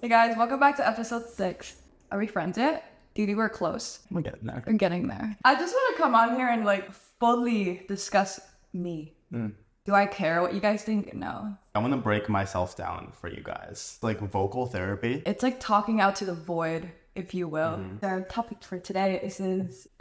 Hey guys, welcome back to episode 6. Are we friends yet? Do you think we're close? We're getting there. We're getting there. I just want to come on here and like fully discuss me. Do I care what you guys think? No. I want to break myself down for you guys. Like vocal therapy. It's like talking out to the void, if you will. Our topic for today is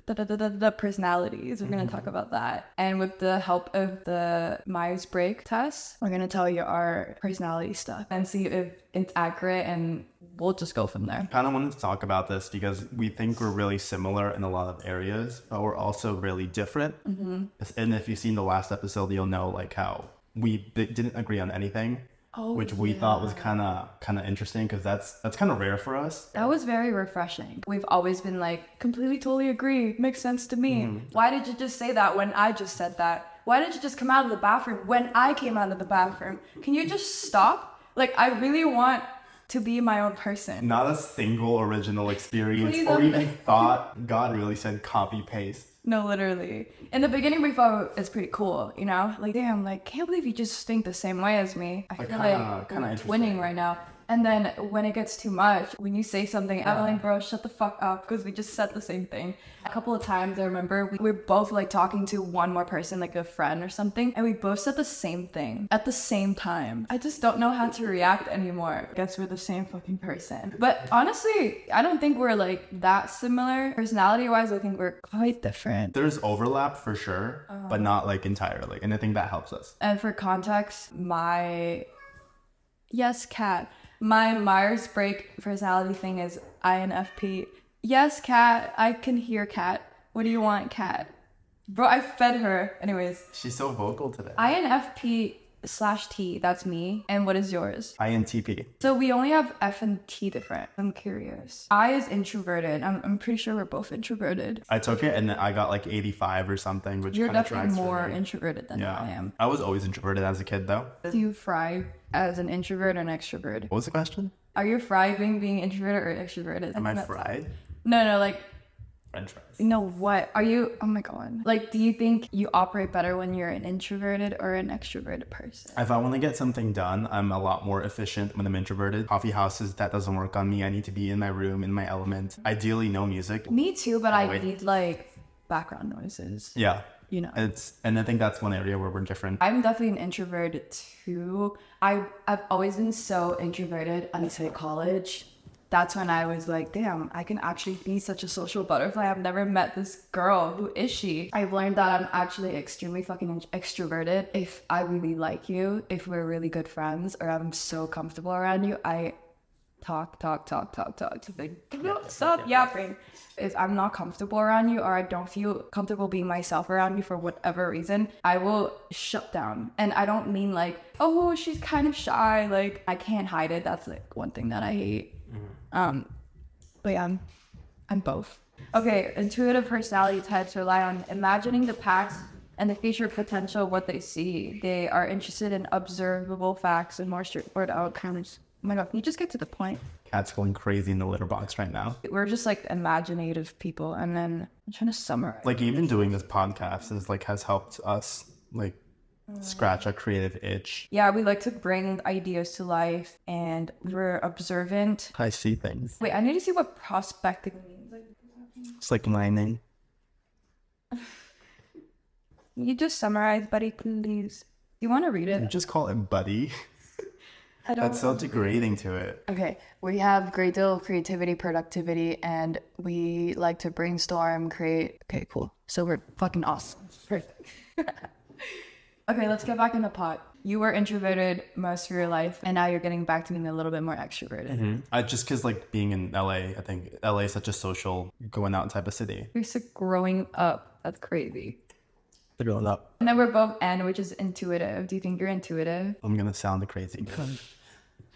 the personalities. We're going to talk about that. And with the help of the Myers-Briggs test, we're going to tell you our personality stuff and see if it's accurate, and we'll just go from there. Kind of wanted to talk about this because we think we're really similar in a lot of areas, but we're also really different. And if you've seen the last episode, you'll know like how we didn't agree on anything. Which we thought was kind of interesting because that's kind of rare for us. That was very refreshing. We've always been like, completely, totally agree. Makes sense to me. Why did you just say that when I just said that? Why did you just come out of the bathroom when I came out of the bathroom? Can you just stop? Like, I really want to be my own person. Not a single original experience Please or don't- even thought. God really said copy paste. No, literally. In the beginning, we thought it's pretty cool, you know? Like, damn, like, can't believe you just think the same way as me. I Like, feel kinda like we're interesting. twinning right now. And then when it gets too much, when you say something, I'm like, bro, shut the fuck up, because we just said the same thing. A couple of times, I remember we were both like talking to one more person, like a friend or something, and we both said the same thing at the same time. I just don't know how to react anymore. I guess we're the same fucking person. But honestly, I don't think we're like that similar. Personality-wise, I think we're quite different. There's overlap for sure, but not like entirely. And I think that helps us. And for context, Kat. My Myers-Briggs personality thing is INFP. Yes, Kat. I can hear Kat. What do you want, Kat? Bro, I fed her. Anyways, She's so vocal today. INFP/T. That's me. And what is yours? INTP. So we only have F and T different. I'm curious. I is introverted. I'm pretty sure we're both introverted. I took it and I got like 85 or something, which You're kind of definitely tracks for more me. introverted than I am. I was always introverted as a kid though. Do you thrive as an introvert or an extrovert? What was the question? Are you thriving being introverted or extroverted? Am I fried? No, like, French fries. no, what? Are you, oh my God. Like, do you think you operate better when you're an introverted or an extroverted person? If I want to get something done, I'm a lot more efficient when I'm introverted. Coffee houses, that doesn't work on me. I need to be in my room, in my element. Ideally, no music. Me too, but I need like background noises, Yeah. you know. And I think that's one area where we're different. I'm definitely an introvert too. I've always been so introverted until college. That's when I was like, damn, I can actually be such a social butterfly. I've never met this girl. Who is she? I've learned that I'm actually extremely fucking extroverted. If I really like you, if we're really good friends, or I'm so comfortable around you, I talk. Don't stop yapping. If I'm not comfortable around you, or I don't feel comfortable being myself around you for whatever reason, I will shut down. And I don't mean like, oh, she's kind of shy. Like, I can't hide it. That's like one thing that I hate. But yeah, I'm both. Okay, intuitive personality types rely on imagining the past and the future potential of what they see. They are interested in observable facts and more straightforward outcomes. Oh my God, can you just get to the point? Cat's going crazy in the litter box right now. We're just like imaginative people. And then I'm trying to summarize. Like even doing this podcast is like has helped us like scratch a creative itch. Yeah, we like to bring ideas to life, and we're observant. I see things. Wait, I need to see what prospecting means. Like, It's like mining. you just summarize, buddy, please. You want to read You it? just call it buddy. I don't. That's so degrading to it. Okay, we have great deal of creativity, productivity, and we like to brainstorm, create. Okay, cool. So we're fucking awesome. Perfect. Okay, let's get back in the pot. You were introverted most of your life, and now you're getting back to being a little bit more extroverted. Just because like being in LA, I think LA is such a social, going out type of city. You're sick growing up. That's crazy. Growing up. And then we're both N, which is intuitive. Do you think you're intuitive? I'm gonna sound crazy.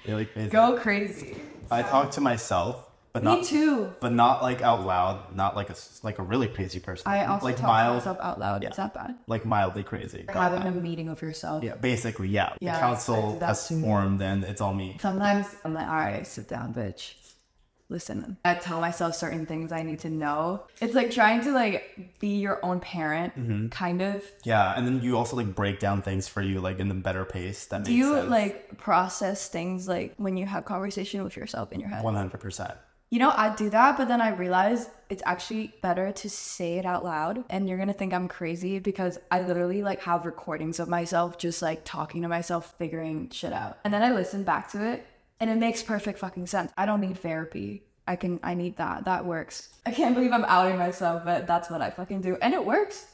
Really crazy. Go crazy. I talk to myself, but Me not too. but not like out loud, not like a really crazy person. I also like talk to myself out loud. Yeah. Is that bad? like mildly crazy. Having a meeting of yourself. Yeah, basically, yeah. Yeah, The I council do that has too. formed and it's all me. Sometimes I'm like, all right, sit down, bitch. listen. I tell myself certain things I need to know. It's like trying to like be your own parent, kind of. Yeah, and then you also like break down things for you like in a better pace. That Do makes you sense. like process things like when you have conversation with yourself in your head? 100%. You know, I do that, but then I realize it's actually better to say it out loud. And you're gonna think I'm crazy because I literally like have recordings of myself just like talking to myself, figuring shit out. And then I listen back to it and it makes perfect fucking sense. I don't need therapy. I need that. That works. I can't believe I'm outing myself, but that's what I fucking do. And it works.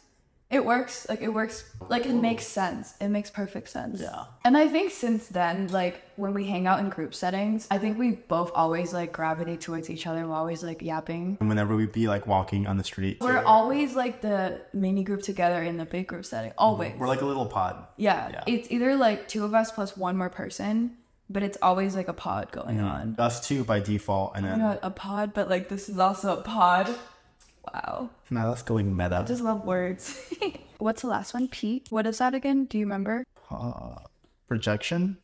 It works. Like, it works. Like, it makes sense. It makes perfect sense. Yeah. And I think since then, like, when we hang out in group settings, I think we both always, like, gravitate towards each other. We're always, like, yapping. And whenever we be like walking on the street, We're always, like, the mini group together in the big group setting. Always. we're like a little pod. Yeah. It's either, like, 2 of us plus 1 more person, but it's always, like, a pod going on. Us two by default, and Oh then my God, a pod, but, like, this is also a pod. Wow. now that's going meta. I just love words. What's the last one? Pete? What is that again? Do you remember? Projection,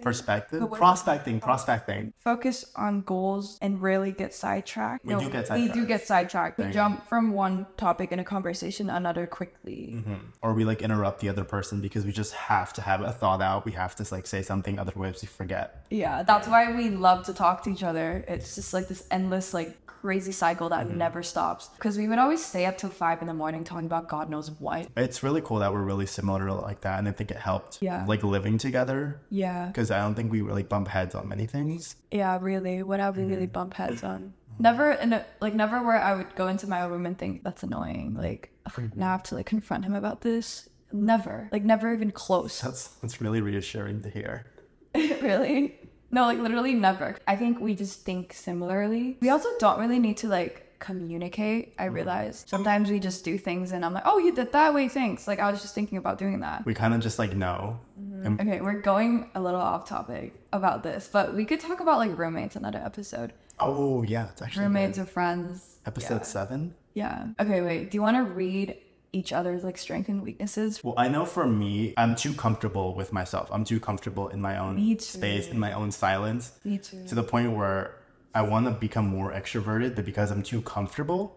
perspective, But what- prospecting. Focus on goals and rarely get sidetracked. We do get sidetracked. We do get sidetracked. We jump from one topic in a conversation to another quickly. Or we like interrupt the other person because we just have to have a thought out. We have to like say something, otherwise we forget. Yeah, that's why we love to talk to each other. It's just like this endless, like, crazy cycle that never stops. Because we would always stay up till 5 in the morning talking about God knows what. It's really cool that we're really similar like that, and I think it helped. Yeah. Like living together, Yeah. because I don't think we really bump heads on many things. Yeah, really. What have we really bump heads on? Never never where I would go into my room and think that's annoying. Like, now I have to like confront him about this. Never. Like, never even close. That's really reassuring to hear. Really? No, like literally never. I think we just think similarly. We also don't really need to like communicate. I realize sometimes we just do things and I'm like, oh, you did that way, thanks. Like, I was just thinking about doing that. We kind of just like know. And Okay, we're going a little off topic about this, but we could talk about like roommates another episode. oh yeah, it's actually Roommates good. or friends. Episode 7. Yeah. Okay, wait. Do you want to read each other's like strengths and weaknesses? Well, I know for me, I'm too comfortable with myself. I'm too comfortable in my own Me too. space, in my own silence, Me too. to the point where I want to become more extroverted, but because I'm too comfortable,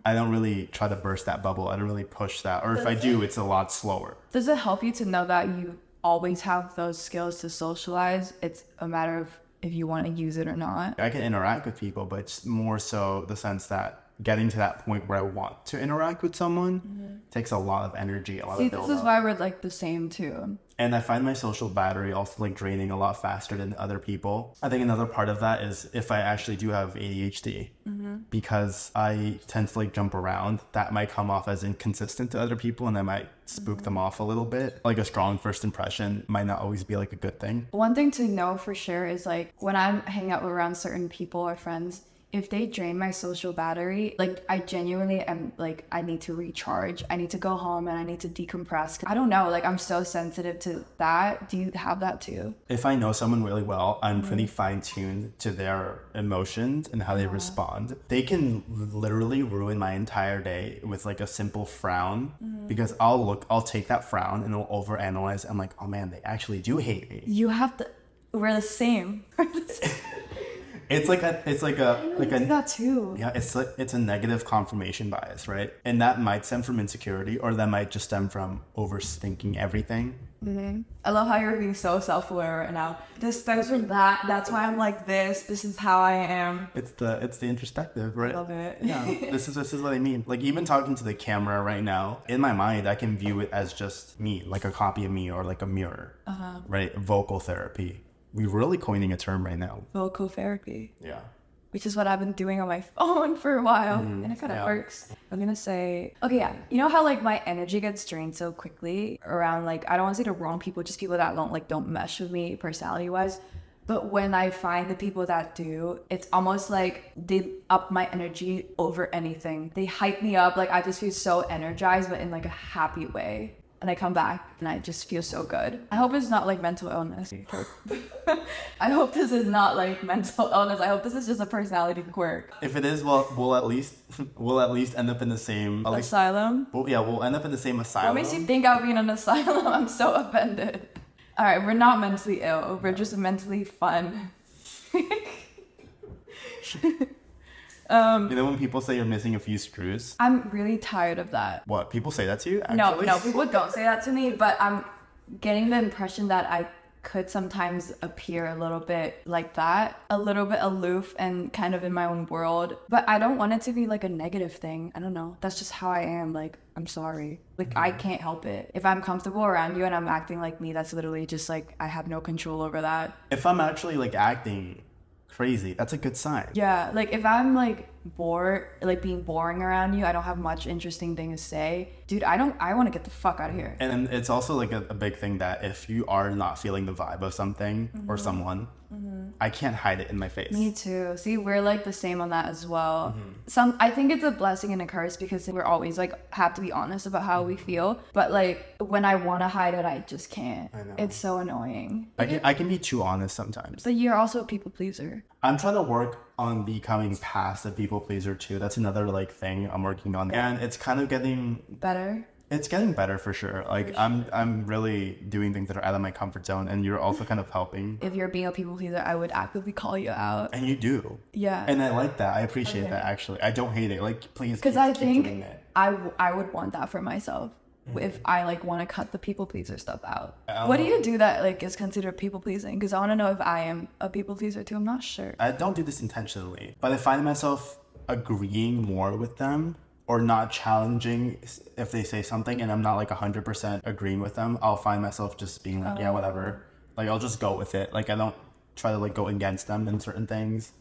I don't really try to burst that bubble. I don't really push that. Or if I do, it's a lot slower. Does it help you to know that you always have those skills to socialize? It's a matter of if you want to use it or not. I can interact with people, but it's more so the sense that getting to that point where I want to interact with someone takes a lot of energy, a lot See, of this build is up. why we're like the same too. And I find my social battery also like draining a lot faster than other people. I think another part of that is if I actually do have ADHD, because I tend to like jump around, that might come off as inconsistent to other people and I might spook them off a little bit. Like a strong first impression might not always be like a good thing. One thing to know for sure is like when I'm hanging out around certain people or friends, if they drain my social battery, like I genuinely am like, I need to recharge. I need to go home and I need to decompress. I don't know, like I'm so sensitive to that. Do you have that too? If I know someone really well, I'm pretty fine-tuned to their emotions and how they respond. They can literally ruin my entire day with like a simple frown, because I'll take that frown and I'll overanalyze. I'm like, oh man, they actually do hate me. You have to, we're the same. It's like a do that too. yeah, it's a negative confirmation bias, right? And that might stem from insecurity, or that might just stem from overthinking everything. I love how you're being so self-aware right now. This stems from that. That's why I'm like this. This is how I am. It's the introspective, right? Love it. Yeah, this is what I mean. Like even talking to the camera right now, in my mind, I can view it as just me, like a copy of me or like a mirror, right? Vocal therapy. We're really coining a term right now. Vocal therapy, Yeah. which is what I've been doing on my phone for a while, and it kind of yeah. works. I'm gonna say, okay, yeah. You know how like my energy gets drained so quickly around like I don't want to say the wrong people, just people that don't mesh with me personality-wise. But when I find the people that do, it's almost like they up my energy over anything. They hype me up. Like I just feel so energized, but in like a happy way. And I come back and I just feel so good. I hope it's not like mental illness. I hope this is not like mental illness. I hope this is just a personality quirk. If it is, well, we'll at least end up in the same. At least, Asylum? we'll end up in the same asylum. What makes you think I'll be in an asylum? I'm so offended. All right, we're not mentally ill. We're just mentally fun. You know when people say you're missing a few screws? I'm really tired of that. What? People say that to you? No, Actually? no, people don't say that to me, but I'm getting the impression that I could sometimes appear a little bit like that, a little bit aloof and kind of in my own world. But I don't want it to be like a negative thing. I don't know. That's just how I am. Like, I'm sorry. Like, I can't help it. If I'm comfortable around you and I'm acting like me, that's literally just like, I have no control over that. If I'm actually like acting crazy, that's a good sign. Yeah, like if I'm like bored, like being boring around you, I don't have much interesting thing to say. Dude, I want to get the fuck out of here. And it's also like a big thing that if you are not feeling the vibe of something or someone, I can't hide it in my face. Me too. See, we're like the same on that as well. I think it's a blessing and a curse because we're always like have to be honest about how we feel. But like when I want to hide it, I just can't. I know. It's so annoying. I can be too honest sometimes. But you're also a people pleaser. I'm trying to work on becoming past a people pleaser too. That's another like thing I'm working on, and it's kind of getting Better. It's getting better for sure. Like I'm really doing things that are out of my comfort zone, and you're also kind of helping. If you're being a people pleaser, I would actively call you out. And you do. Yeah. And I like that. I appreciate that actually. I don't hate it. Like please. Because keep I doing think it. I would want that for myself. If I like want to cut the people pleaser stuff out. I What do don't you do that like is considered people pleasing? Because I want to know if I am a people pleaser too. I'm not sure. I don't do this intentionally, but I find myself agreeing more with them or not challenging if they say something and I'm not like 100% agreeing with them. I'll find myself just being like, yeah, whatever. Like I'll just go with it. Like I don't try to like go against them in certain things.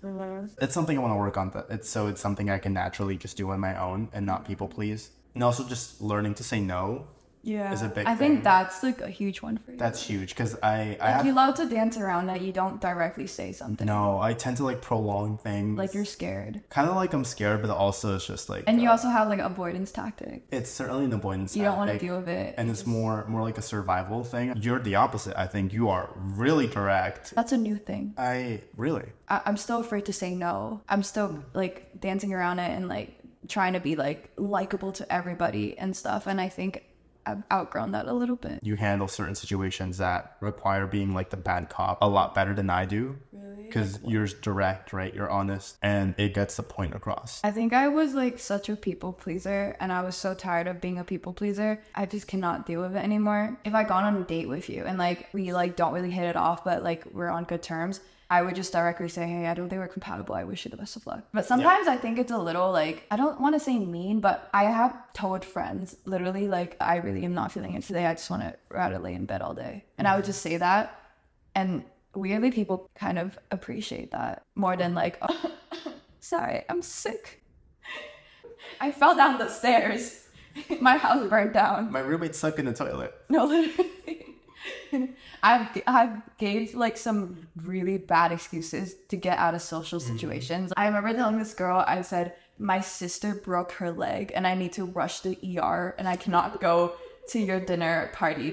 It's something I want to work on. It's something I can naturally just do on my own and not people please. And also just learning to say no Yeah. is a big I thing. think that's like a huge one for you. That's huge because I Like have you love to dance around that you don't directly say something. no, I tend to like prolong things. Like you're scared. kind of like I'm scared, but also it's just like And you also have like avoidance tactic. it's certainly an avoidance. You don't want to tactic, deal with it. and it's more like a survival thing. You're the opposite. I think you are really direct. That's a new thing. I really. I'm still afraid to say no. I'm still like dancing around it and like trying to be like likable to everybody and stuff. And I think I've outgrown that a little bit. You handle certain situations that require being like the bad cop a lot better than I do. Really? Because you're direct, right? You're honest, and it gets the point across. I think I was like such a people pleaser and I was so tired of being a people pleaser. I just cannot deal with it anymore. If I gone on a date with you and like we like don't really hit it off, but like we're on good terms, I would just directly say, hey, I don't think we're compatible. I wish you the best of luck. But sometimes I think it's a little like, I don't want to say mean, but I have told friends literally like, I really am not feeling it today. I just want to rather lay in bed all day. And I would just say that. And weirdly, people kind of appreciate that more than like, oh, sorry, I'm sick. I fell down the stairs. My house burned down. My roommate's stuck in the toilet. No, literally. I've gave like some really bad excuses to get out of social situations. I remember telling this girl, I said, my sister broke her leg and I need to rush to ER and I cannot go to your dinner party.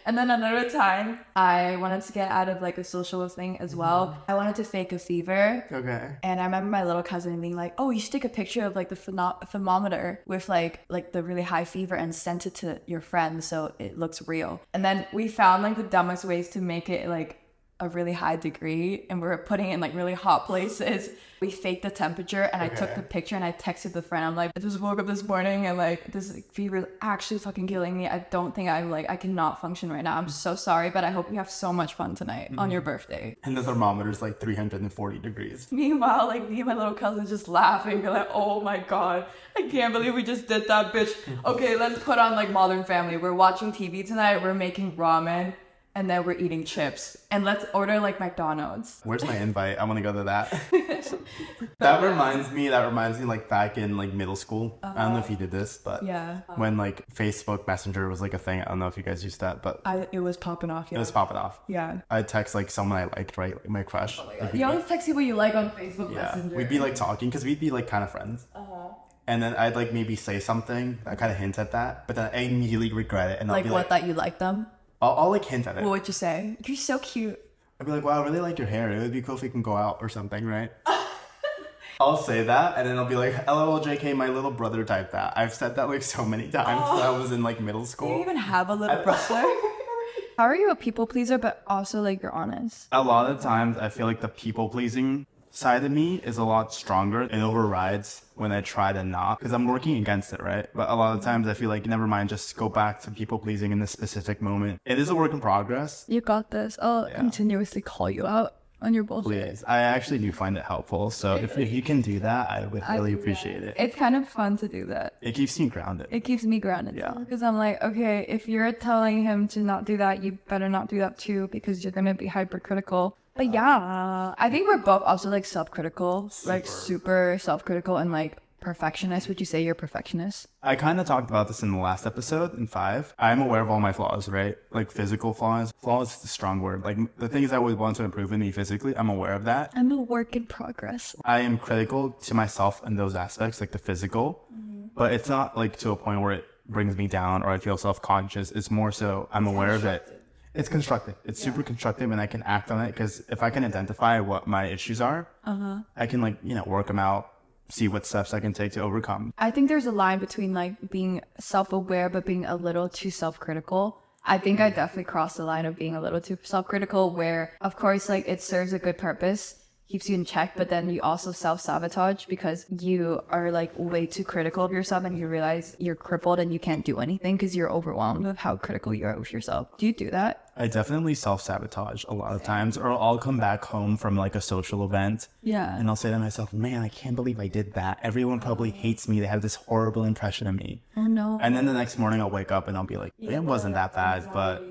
And then another time, I wanted to get out of like a social thing as well. I wanted to fake a fever. Okay. And I remember my little cousin being like, oh, you should take a picture of like the thermometer with like the really high fever and send it to your friend so it looks real. And then we found like the dumbest ways to make it like a really high degree and we were putting it in like really hot places. We faked the temperature and I took the picture and I texted the friend. I'm like, I just woke up this morning and like this fever is actually fucking killing me. I don't think I cannot function right now. I'm so sorry, but I hope you have so much fun tonight on your birthday. And the thermometer's like 340 degrees. Meanwhile, like me and my little cousin just laughing. We're like, oh my God, I can't believe we just did that, bitch. Okay, let's put on like Modern Family. We're watching TV tonight. We're making ramen. And then we're eating chips. And let's order like McDonald's. Where's my invite? I want to go to that. That reminds me like back in like middle school. I don't know if you did this, but Yeah. when like Facebook Messenger was like a thing. I don't know if you guys used that, but It was popping off. it was popping off. Yeah. I'd text like someone I liked, right? Like my crush. Like, You always text people you like on Facebook yeah. Messenger. We'd be like talking because we'd be like kind of friends. And then I'd like maybe say something that kind of hint at that, but then I immediately regret it. And I'll like be what, like, that you like them? I'll like hint at it. What would you say? You're so cute. I'd be like, wow, I really like your hair. It would be cool if we can go out or something, right? I'll say that, and then I'll be like, LOL, JK, my little brother typed that. I've said that like so many times when I was in like middle Do school. you even have a little brother? How are you a people pleaser, but also like you're honest? A lot of times I feel like the people pleasing side of me is a lot stronger. It overrides when I try to not, because I'm working against it, right? But a lot of times I feel like, never mind, just go back to people pleasing in this specific moment. It is a work in progress. You got this. I'll continuously call you out on your bullshit. Please. I actually do find it helpful. So if you can do that, I would really appreciate it. It's kind of fun to do that. It keeps me grounded. It keeps me grounded. Yeah. Because I'm like, okay, if you're telling him to not do that, you better not do that too, because you're going to be hypercritical. But yeah, I think we're both also like self-critical, like super self-critical and like perfectionist. Would you say you're a perfectionist? I kind of talked about this in the last episode, in 5. I'm aware of all my flaws, right? Like physical flaws. Flaws is a strong word. Like the things I would want to improve in me physically, I'm aware of that. I'm a work in progress. I am critical to myself in those aspects, like the physical, but it's not like to a point where it brings me down or I feel self-conscious. It's more so I'm aware of it. It's constructive. It's super constructive, and I can act on it, because if I can identify what my issues are, I can like, work them out, see what steps I can take to overcome. I think there's a line between like being self-aware but being a little too self-critical. I think I definitely crossed the line of being a little too self-critical, where of course like it serves a good purpose, keeps you in check, but then you also self-sabotage because you are like way too critical of yourself and you realize you're crippled and you can't do anything because you're overwhelmed with how critical you are of yourself. Do you do that? I definitely self-sabotage a lot of times, or I'll come back home from like a social event, and I'll say to myself, man, I can't believe I did that. Everyone probably hates me. They have this horrible impression of me. Oh no. And then the next morning I'll wake up and I'll be like, it wasn't that bad, but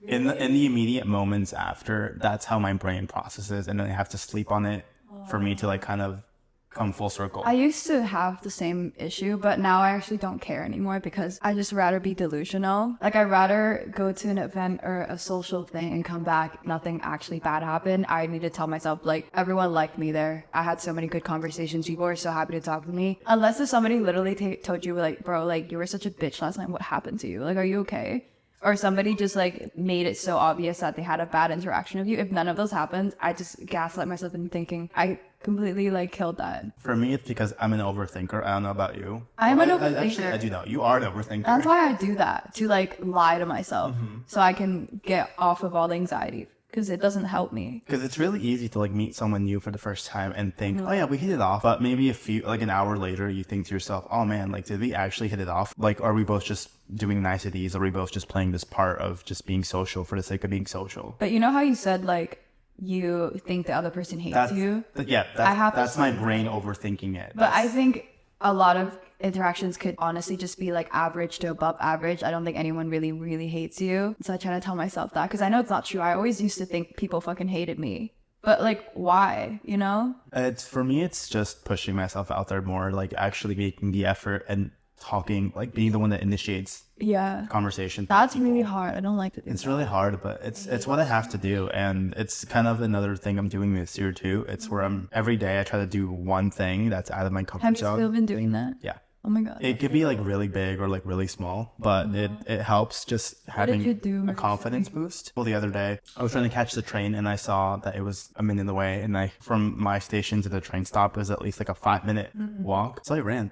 in the immediate moments after, that's how my brain processes, and then I have to sleep on it for me to like kind of come full circle. I used to have the same issue, but now I actually don't care anymore because I just rather be delusional. Like I'd rather go to an event or a social thing and come back, nothing actually bad happened. I need to tell myself like everyone liked me there. I had so many good conversations. People were so happy to talk to me. Unless if somebody literally told you like, bro, like you were such a bitch last night. What happened to you? Like, are you okay? Or somebody just like made it so obvious that they had a bad interaction with you. If none of those happened, I just gaslight myself into thinking I completely like killed that. For me, it's because I'm an overthinker. I don't know about you. I'm an overthinker. Actually, I do know. You are an overthinker. That's why I do that, to like lie to myself so I can get off of all the anxiety, because it doesn't help me. Because it's really easy to like meet someone new for the first time and think, oh yeah, we hit it off. But maybe like an hour later, you think to yourself, oh man, like did we actually hit it off? Like, are we both just doing niceties? Are we both just playing this part of just being social for the sake of being social? But you know how you said like you think the other person hates you? That's my brain overthinking it. But I think a lot of interactions could honestly just be like average to above average. I don't think anyone really, really hates you. So I try to tell myself that, because I know it's not true. I always used to think people fucking hated me. But like, why, you know? For me, it's just pushing myself out there more, like actually making the effort and talking, like being the one that initiates conversation. That's really hard. I don't like to do It's really hard, but it's what I have to do. And it's kind of another thing I'm doing this year too. It's where every day I try to do one thing that's out of my comfort zone. Have you still been doing that? Yeah. Oh my god. It could be like really big or like really small, but it helps just having a confidence boost. Well, the other day I was trying to catch the train and I saw that it was a minute away, and from my station to the train stop was at least like a 5-minute walk. So I ran.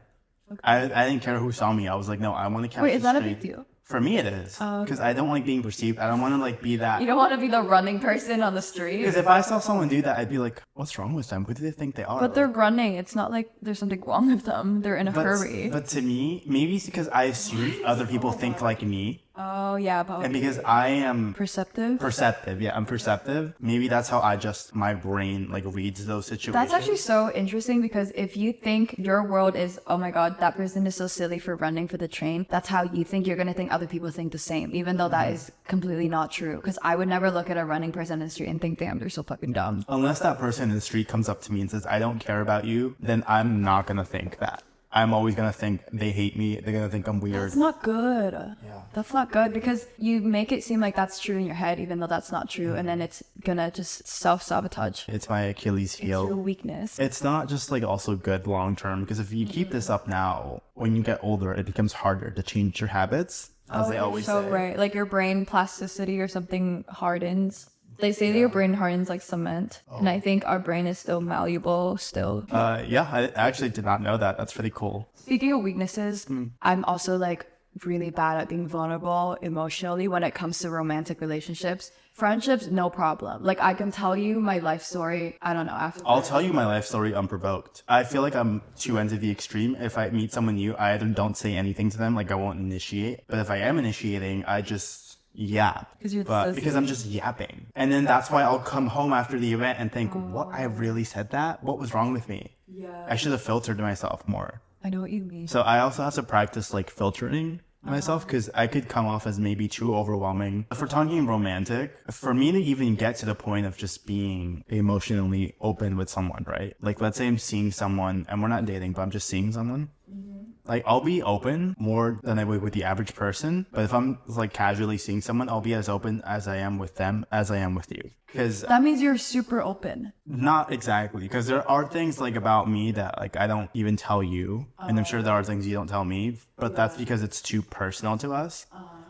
Okay. I didn't care who saw me. I was like, no, I want to catch Wait, is that train. a big deal? For me, it is. Because I don't like being perceived. I don't want to like be that. You don't want to be the running person on the street? Because if I saw someone do that, I'd be like, what's wrong with them? Who do they think they are? But they're running. It's not like there's something wrong with them. They're in a hurry. But to me, maybe it's because I assume other people think like me. Oh, yeah. Probably. And because I am perceptive, yeah, I'm perceptive. Maybe that's how my brain like reads those situations. That's actually so interesting, because if you think your world is, oh my god, that person is so silly for running for the train, that's how you think you're going to think other people think the same, even though that is completely not true. Because I would never look at a running person in the street and think, damn, they're so fucking dumb. Unless that person in the street comes up to me and says, I don't care about you, then I'm not going to think that. I'm always going to think they hate me. They're going to think I'm weird. That's not good. Yeah. That's not good, because you make it seem like that's true in your head, even though that's not true. And then it's going to just self-sabotage. It's my Achilles heel. It's your weakness. It's not just like also good long term, because if you keep this up now, when you get older, it becomes harder to change your habits, as they always say. So right. Like your brain plasticity or something hardens. They say that your brain hardens like cement, and I think our brain is still malleable still. Yeah, I actually did not know that. That's pretty cool. Speaking of weaknesses, I'm also like really bad at being vulnerable emotionally when it comes to romantic relationships. Friendships, no problem. Like, I can tell you my life story. I don't know. I'll tell you my life story unprovoked. I feel like I'm two ends of the extreme. If I meet someone new, I either don't say anything to them, like I won't initiate. But if I am initiating, I just yap. Because I'm just yapping. And then that's why I'll come home after the event and think, what? I really said that? What was wrong with me? Yeah. I should have filtered myself more. I know what you mean. So I also have to practice like filtering myself because I could come off as maybe too overwhelming. If we're talking romantic, for me to even get to the point of just being emotionally open with someone, right? Like, let's say I'm seeing someone and we're not dating, but I'm just seeing someone. Like, I'll be open more than I would with the average person. But if I'm like casually seeing someone, I'll be as open as I am with them as I am with you. Because that means you're super open. not exactly, because there are things like about me that like I don't even tell you, and I'm sure there are things you don't tell me, but that's because it's too personal to us.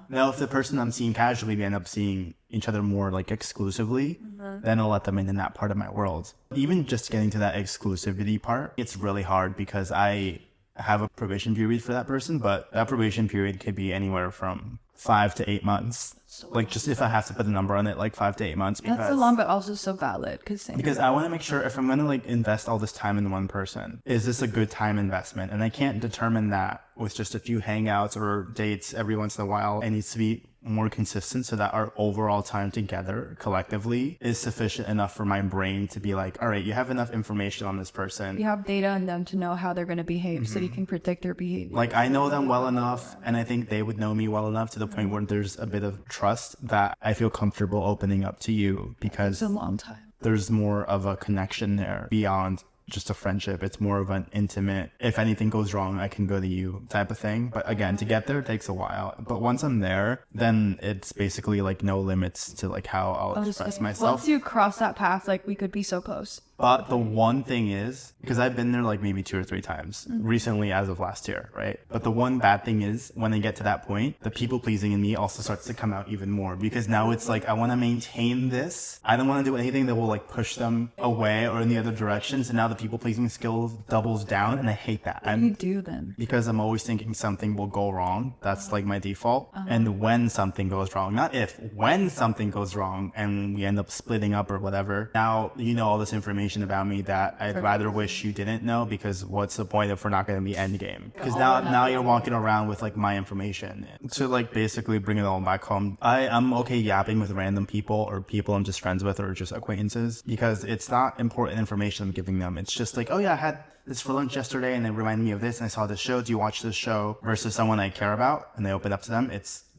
Now, if the person I'm seeing casually, we end up seeing each other more like exclusively, then I'll let them in that part of my world. Even just getting to that exclusivity part, it's really hard because I have a probation period for that person, but that probation period could be anywhere from 5 to 8 months. Like, just if I have to put a number on it, like 5 to 8 months. That's so long, but also so valid. Because I want to make sure if I'm going to like invest all this time in one person, is this a good time investment? And I can't determine that with just a few hangouts or dates every once in a while. It needs to be more consistent so that our overall time together collectively is sufficient enough for my brain to be like, all right, you have enough information on this person. You have data on them to know how they're going to behave, so you can predict their behavior. Like, I know them well enough, and I think they would know me well enough to the point where there's a bit of trust that I feel comfortable opening up to you because It's a long time. there's more of a connection there beyond just a friendship. It's more of an intimate, if anything goes wrong, I can go to you type of thing. But again, to get there takes a while. But once I'm there, then it's basically like no limits to like how I'll express myself. Once you cross that path, like, we could be so close. But the one thing is, because I've been there like maybe 2 or 3 times recently as of last year, right? But the one bad thing is when I get to that point, the people pleasing in me also starts to come out even more, because now it's like, I want to maintain this. I don't want to do anything that will like push them away or in the other direction. So now the people pleasing skills doubles down, and I hate that. What do you do then? Because I'm always thinking something will go wrong. That's like my default. And when something goes wrong, not if, when something goes wrong and we end up splitting up or whatever, now you know all this information about me that I'd rather wish you didn't know, because what's the point if we're not going to be endgame? Because now you're walking around with like my information. To like basically bring it all back home, I'm okay yapping with random people or people I'm just friends with or just acquaintances, because it's not important information I'm giving them. It's just like, oh yeah, I had this for lunch yesterday and it reminded me of this and I saw this show. Do you watch this show? Versus someone I care about and they open up to them.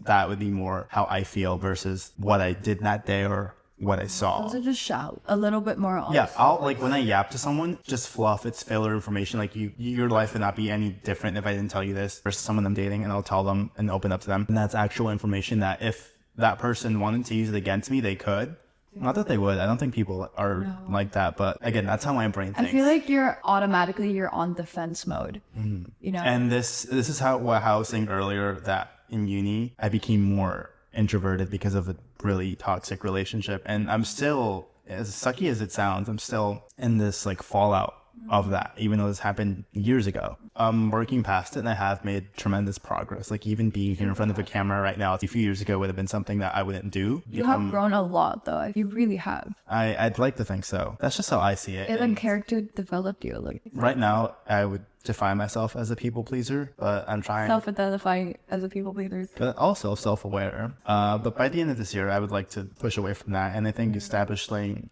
That would be more how I feel versus what I did that day or what I saw. Also just shout a little bit more. Yeah, I'll like when I yap to someone, just fluff. It's filler information. Like your life would not be any different if I didn't tell you this. Versus someone I'm dating, and I'll tell them and open up to them. And that's actual information that if that person wanted to use it against me, they could. Not that they would. I don't think people are like that. But again, that's how my brain thinks. I feel like you're on defense mode. You know. And this is how I was saying earlier that in uni I became more introverted because of a really toxic relationship, and I'm still, as sucky as it sounds, I'm still in this like fallout of that, even though this happened years ago. I'm working past it and I have made tremendous progress. Like even being here in front of a camera right now a few years ago would have been something that I wouldn't do. You have grown a lot though. You really have. I'd like to think so. That's just how I see it. It like character developed you. Like right now I would define myself as a people pleaser, but I'm trying self-identifying as a people pleaser, but also self-aware. But by the end of this year, I would like to push away from that, and I think establishing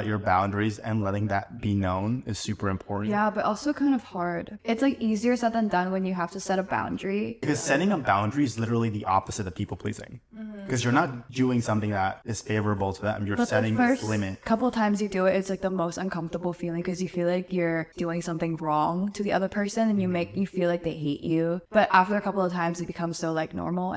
your boundaries and letting that be known is super important. Yeah, but also kind of hard. It's like easier said than done when you have to set a boundary. Because setting a boundary is literally the opposite of people pleasing. Because you're not doing something that is favorable to them. You're setting this limit. Couple times you do it, it's like the most uncomfortable feeling because you feel like you're doing something wrong to the other person and you feel like they hate you. But after a couple of times, it becomes so like normal.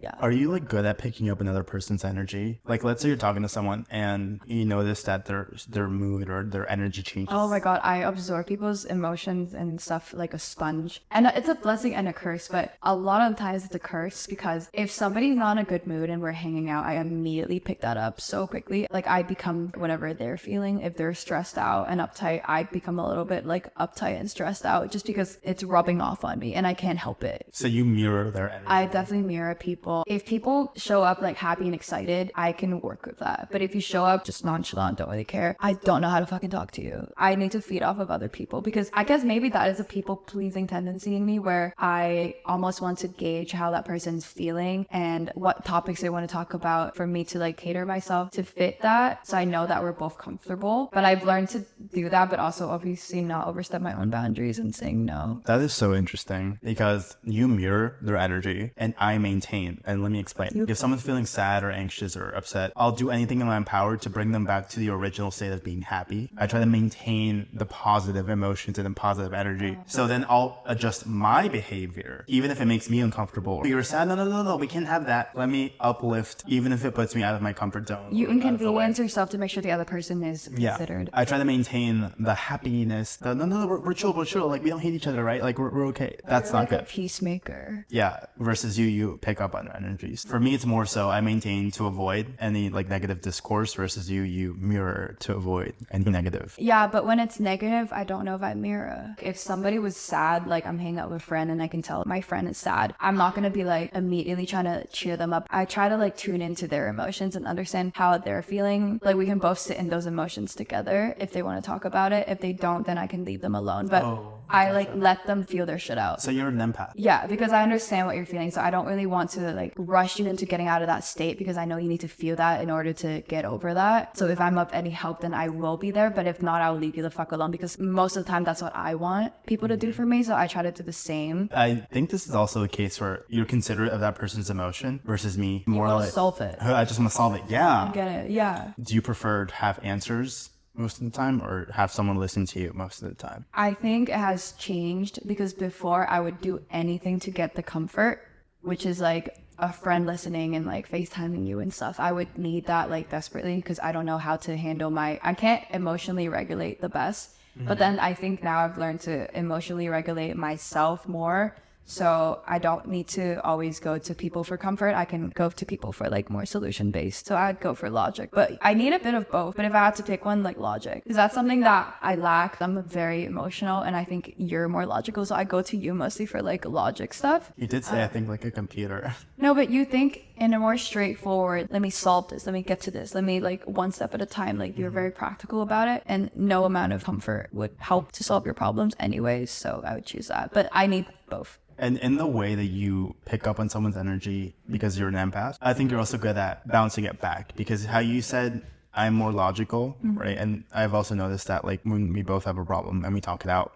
Yeah. Are you like good at picking up another person's energy? Like let's say you're talking to someone and you notice that their mood or their energy changes. Oh my god, I absorb people's emotions and stuff like a sponge. And it's a blessing and a curse, but a lot of times it's a curse because if somebody's not in a good mood and we're hanging out, I immediately pick that up so quickly. Like I become whatever they're feeling. If they're stressed out and uptight, I become a little little bit like uptight and stressed out just because it's rubbing off on me and I can't help it. So you mirror their energy. I definitely mirror people. If people show up like happy and excited, I can work with that. But if you show up just nonchalant, don't really care, I don't know how to fucking talk to you. I need to feed off of other people because I guess maybe that is a people pleasing tendency in me where I almost want to gauge how that person's feeling and what topics they want to talk about for me to like cater myself to fit that. So I know that we're both comfortable, but I've learned to do that, but also obviously not overstep my own boundaries and saying no. That is so interesting because you mirror their energy and I maintain. And let me explain. If someone's feeling sad or anxious or upset, I'll do anything in my power to bring them back to the original state of being happy. I try to maintain the positive emotions and the positive energy. So then I'll adjust my behavior, even if it makes me uncomfortable. You're sad? No, we can't have that. Let me uplift, even if it puts me out of my comfort zone. You inconvenience yourself to make sure the other person is considered. I try to maintain the happiness. We're chill. Like, we don't hate each other, right? Like, we're okay. That's not good. A peacemaker. Yeah, versus you pick up on their energies. For me, it's more so I maintain to avoid any like negative discourse versus you mirror to avoid any negative. Yeah, but when it's negative, I don't know if I mirror. If somebody was sad, like I'm hanging out with a friend and I can tell my friend is sad, I'm not going to be like immediately trying to cheer them up. I try to like tune into their emotions and understand how they're feeling. Like we can both sit in those emotions together if they want to talk about it. If they don't, then I can leave them alone. But I like let them feel their shit out. So you're an empath. Yeah, because I understand what you're feeling. So I don't really want to like rush you into getting out of that state because I know you need to feel that in order to get over that. So if I'm of any help, then I will be there. But if not, I'll leave you the fuck alone because most of the time that's what I want people to do for me. So I try to do the same. I think this is also a case where you're considerate of that person's emotion versus me. More like solve it. I just want to solve it. Yeah. I get it. Yeah. Do you prefer to have answers most of the time or have someone listen to you most of the time? I think it has changed because before I would do anything to get the comfort, which is like a friend listening and like FaceTiming you and stuff. I would need that like desperately because I don't know how to handle I can't emotionally regulate the best. But then I think now I've learned to emotionally regulate myself more. So I don't need to always go to people for comfort. I can go to people for like more solution based. So I'd go for logic, but I need a bit of both. But if I had to pick one, like logic, because that's something that I lack. I'm very emotional and I think you're more logical. So I go to you mostly for like logic stuff. You did say I think like a computer. No, but you think in a more straightforward, let me solve this. Let me get to this. Let me like one step at a time. Like you're very practical about it and no amount of comfort would help to solve your problems anyways. So I would choose that, but I need both. And in the way that you pick up on someone's energy because you're an empath, I think you're also good at bouncing it back because how you said I'm more logical, right? And I've also noticed that like when we both have a problem and we talk it out,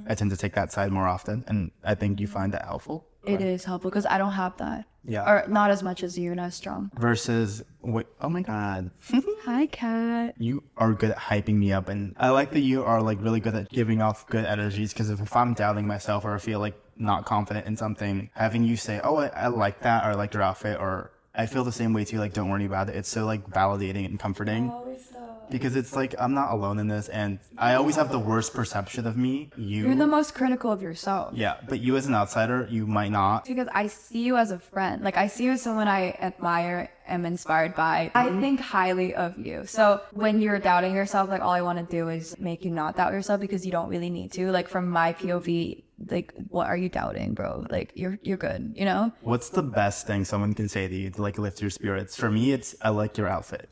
I tend to take that side more often. And I think you find that helpful. It is helpful because I don't have that. Yeah. Or not as much as you, not as strong. Versus, oh my God. Hi, Kat. You are good at hyping me up. And I like that you are like really good at giving off good energies because if I'm doubting myself or I feel like not confident in something, having you say, oh, I like that, or I like your outfit, or I feel the same way too, like don't worry about it. It's so like validating and comforting. Because it's like I'm not alone in this and I always have the worst perception of me. You're the most critical of yourself. Yeah, but you as an outsider, you might not. Because I see you as a friend. Like I see you as someone I admire, am inspired by. I think highly of you. So when you're doubting yourself, like all I want to do is make you not doubt yourself because you don't really need to. Like from my POV, like what are you doubting, bro? Like you're good, you know? What's the best thing someone can say to you to like lift your spirits? For me, it's I like your outfit.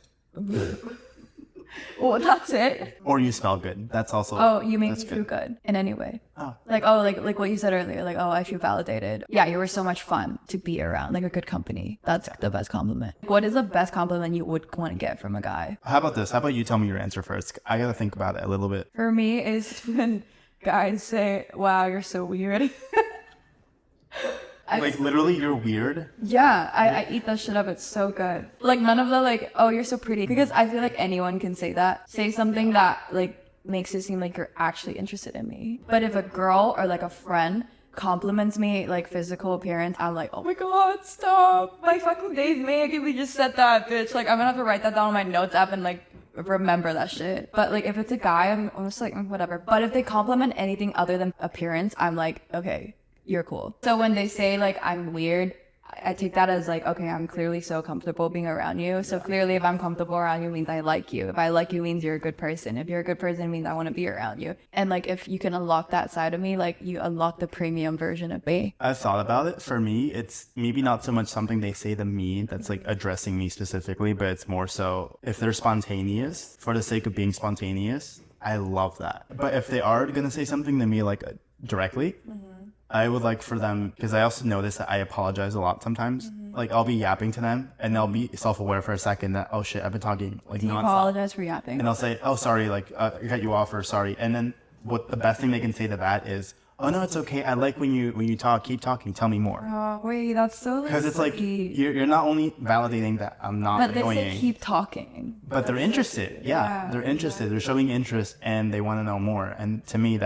Well, that's it. Or you smell good. That's also. Oh, you make me feel good in any way. Oh. Like what you said earlier. Like, oh, I feel validated. Yeah, you were so much fun to be around. Like a good company. That's the best compliment. What is the best compliment you would want to get from a guy? How about this? How about you tell me your answer first? I gotta think about it a little bit. For me, is when guys say, "Wow, you're so weird." Like literally you're weird? Yeah, I eat that shit up. It's so good. Like none of the like, oh, you're so pretty. Because I feel like anyone can say that. Say something that like makes it seem like you're actually interested in me. But if a girl or like a friend compliments me like physical appearance, I'm like, oh my God, stop. My fucking days man, can we just said that, bitch? Like I'm gonna have to write that down on my notes app and like remember that shit. But like if it's a guy, I'm almost like whatever. But if they compliment anything other than appearance, I'm like, okay, you're cool. So when they say like I'm weird, I take that as like, okay, I'm clearly so comfortable being around you. So clearly if I'm comfortable around you means I like you. If I like you means you're a good person. If you're a good person, it means I want to be around you. And like if you can unlock that side of me, like you unlock the premium version of me. I've thought about it. For me, it's maybe not so much something they say to me that's like addressing me specifically, but it's more so if they're spontaneous for the sake of being spontaneous, I love that. But if they are going to say something to me like directly, I would like for them, because I also notice that I apologize a lot sometimes. Like I'll be yapping to them and they'll be self-aware for a second that, oh shit, I've been talking like Do you nonstop. apologize for yapping? And they'll say, oh, sorry, like I cut you off or sorry. And then what the best thing they can say to that is, oh no, it's okay. I like when you talk, keep talking, tell me more. Oh, wait, that's so Because it's like, sweet. you're not only validating that I'm not But they annoying, say keep talking. but they're interested. Yeah, they're interested. They're showing interest and they want to know more. And to me,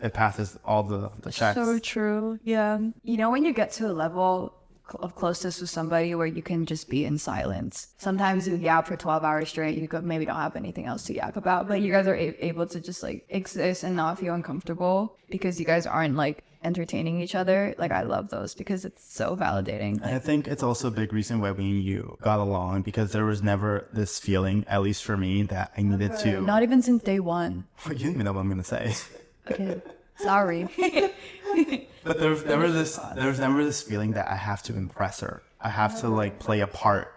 it passes all the checks. So true. Yeah. You know, when you get to a level of closeness with somebody where you can just be in silence. Sometimes you yap for 12 hours straight. You maybe don't have anything else to yap about, but you guys are able to just like exist and not feel uncomfortable because you guys aren't like entertaining each other. Like I love those because it's so validating. I think it's also a big reason why me and you got along, because there was never this feeling, at least for me, that I needed to. Not even since day one. You don't even know what I'm gonna say. Okay. Sorry. But there was never this feeling that I have to impress her. I have to like play a part.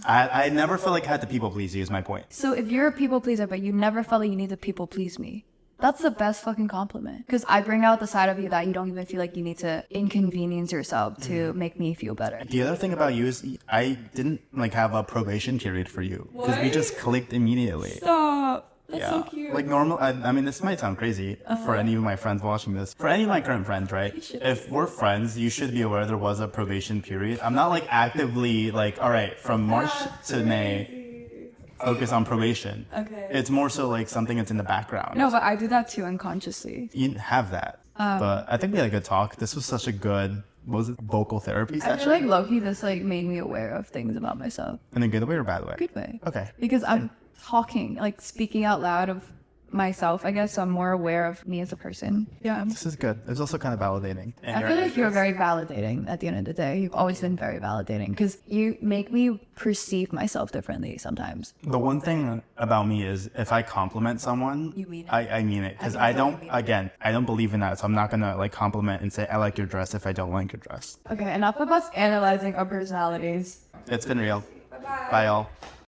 I never felt like I had to people please you, is my point. So if you're a people pleaser, but you never felt like you need to people please me, that's the best fucking compliment. Because I bring out the side of you that you don't even feel like you need to inconvenience yourself to make me feel better. The other thing about you is I didn't like have a probation period for you, because we just clicked immediately. Stop. That's so cute. Like normal, I mean, this might sound crazy for any of my friends watching this. For any of my current friends, right? If we're friends, you should be aware there was a probation period. I'm not like actively like, all right, from March to May, focus on probation. Okay. It's more so like something that's in the background. No, but I do that too unconsciously. You didn't have that. But I think we had a good talk. This was such a good, what was it, vocal therapy I session? feel like low-key this like made me aware of things about myself. In a good way or bad way? Good way. Okay. Because I'm talking, like speaking out loud of myself, I guess. So I'm more aware of me as a person. Yeah. This is good. It's also kind of validating. And I feel like you're very validating at the end of the day. You've always been very validating because you make me perceive myself differently sometimes. The one thing about me is if I compliment someone, You mean it. I mean it. Because I don't believe in that. So I'm not going to like compliment and say, I like your dress if I don't like your dress. Okay, enough of us analyzing our personalities. It's been real. Bye, y'all.